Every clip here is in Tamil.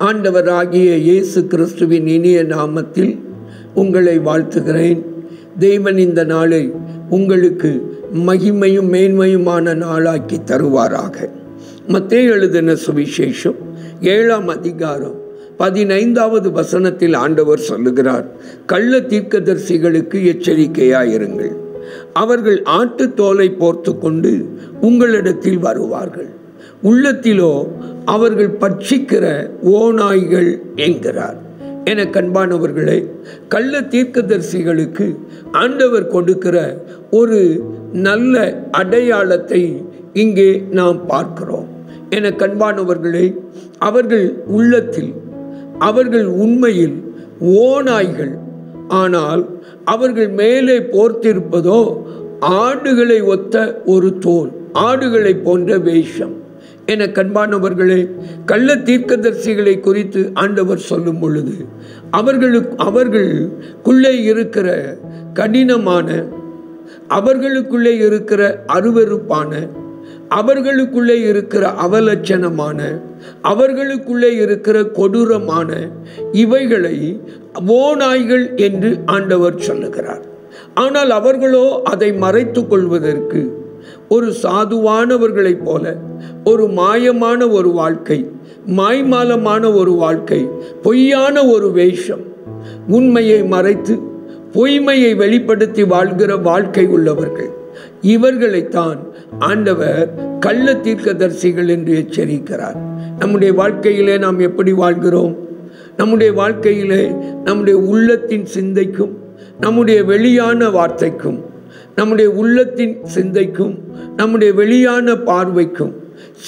ஆண்டவராகிய இயேசு கிறிஸ்துவின் இனிய நாமத்தில் உங்களை வாழ்த்துகிறேன். தேவன் இந்த நாளை உங்களுக்கு மகிமையும் மேன்மையுமான நாளாக்கி தருவாராக. மத்தேயு எழுதின சுவிசேஷம் 7ஆம் அதிகாரம் 15வது வசனத்தில் ஆண்டவர் சொல்லுகிறார், கள்ள தீர்க்கதரிசிகளுக்கு எச்சரிக்கையாயிருங்கள். அவர்கள் ஆட்டுத் தோலை போர்த்து கொண்டு உங்களிடத்தில் வருவார்கள், உள்ளத்திலோ அவர்கள் பட்சிக்கிற ஓநாய்கள் என்கிறார். என கண்பானவர்களே, கள்ள தீர்க்கதரிசிகளுக்கு ஆண்டவர் கொடுக்கிற ஒரு நல்ல அடையாளத்தை இங்கே நாம் பார்க்கிறோம். என கண்பானவர்களே, அவர்கள் உள்ளத்தில், அவர்கள் உண்மையில் ஓநாய்கள், ஆனால் அவர்கள் மேலே போர்த்திருப்பதோ ஆடுகளை ஒத்த ஒரு தோல், ஆடுகளை போன்ற வேஷம். என கண்பானவர்களே, கள்ள தீர்க்கதரிசிகளை குறித்து ஆண்டவர் சொல்லும் பொழுது அவர்களுக்குள்ளே இருக்கிற கடினமான, அவர்களுக்குள்ளே இருக்கிற அருவருப்பான, அவர்களுக்குள்ளே இருக்கிற அவலட்சணமான, அவர்களுக்குள்ளே இருக்கிற கொடூரமான இவைகளை ஓநாய்கள் என்று ஆண்டவர் சொல்லுகிறார். ஆனால் அவர்களோ அதை மறைத்து கொள்வதற்கு ஒரு சாதுவானவர்களைப் போல ஒரு மாயமான ஒரு வாழ்க்கை, மாய்மாலமான ஒரு வாழ்க்கை, பொய்யான ஒரு வேஷம், உண்மையை மறைத்து பொய்மையை வெளிப்படுத்தி வாழ்கிற வாழ்க்கை உள்ளவர்கள். இவர்களைத்தான் ஆண்டவர் கள்ள தீர்க்கதரிசிகள் என்று எச்சரிக்கிறார். நம்முடைய வாழ்க்கையிலே நாம் எப்படி வாழ்கிறோம்? நம்முடைய வாழ்க்கையிலே நம்முடைய உள்ளத்தின் சிந்தைக்கும் நம்முடைய வெளியான வார்த்தைக்கும், நம்முடைய உள்ளத்தின் சிந்தைக்கும் நம்முடைய வெளியான பார்வைக்கும்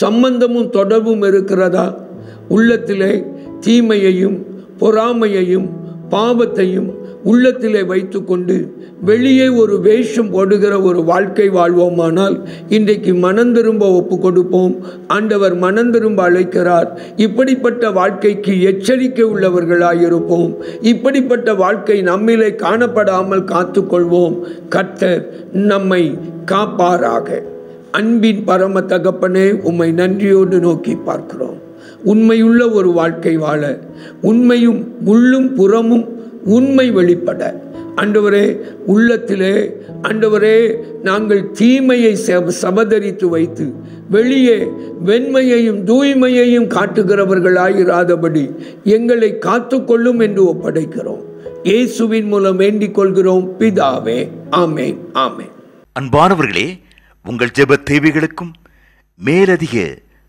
சம்பந்தமும் தொடர்பும் இருக்கிறதா? உள்ளத்திலே தீமையையும் பொறாமையையும் பாவத்தையும் உள்ளத்திலே வைத்து கொண்டு வெளியே ஒரு வேஷம் போடுகிற ஒரு வாழ்க்கை வாழ்வோமானால் இன்றைக்கு மனம் திரும்ப ஒப்பு கொடுப்போம். ஆண்டவர் மனம் திரும்ப அழைக்கிறார். இப்படிப்பட்ட வாழ்க்கைக்கு எச்சரிக்கை உள்ளவர்களாயிருப்போம். இப்படிப்பட்ட வாழ்க்கை நம்மிலே காணப்படாமல் காத்துக்கொள்வோம். கர்த்தர் நம்மை காப்பாராக. அன்பின் பரம தகப்பனே, உம்மை நன்றியோடு நோக்கி பார்க்கிறோம். உண்மையுள்ள ஒரு வாழ்க்கை வாழ, உண்மையும் உள்ளும் புறமும் உண்மை வெளிப்பட ஆண்டவரே, உள்ளத்திலே ஆண்டவரே நாங்கள் தீமையை சபதரித்து வைத்து வெளியே வெண்மையையும் தூய்மையையும் காட்டுகிறவர்களாயிராதபடி எங்களை காத்துக்கொள்ளும் என்று ஒப்படைக்கிறோம். இயேசுவின் மூலம் வேண்டிக் கொள்கிறோம் பிதாவே, ஆமென், ஆமென். அன்பானவர்களே, உங்கள் ஜெப தேவைகளுக்கும் மேலதிக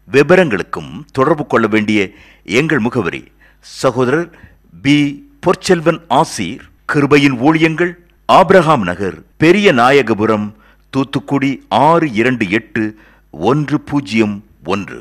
விவரங்களுக்கும் தொடர்பு கொள்ள வேண்டிய எங்கள் முகவரி: சகோதரர் பி. பொற்செல்வன் ஆசீர், கிருபையின் ஊழியங்கள், ஆபிரகாம் நகர், பெரிய நாயகபுரம், தூத்துக்குடி 628101.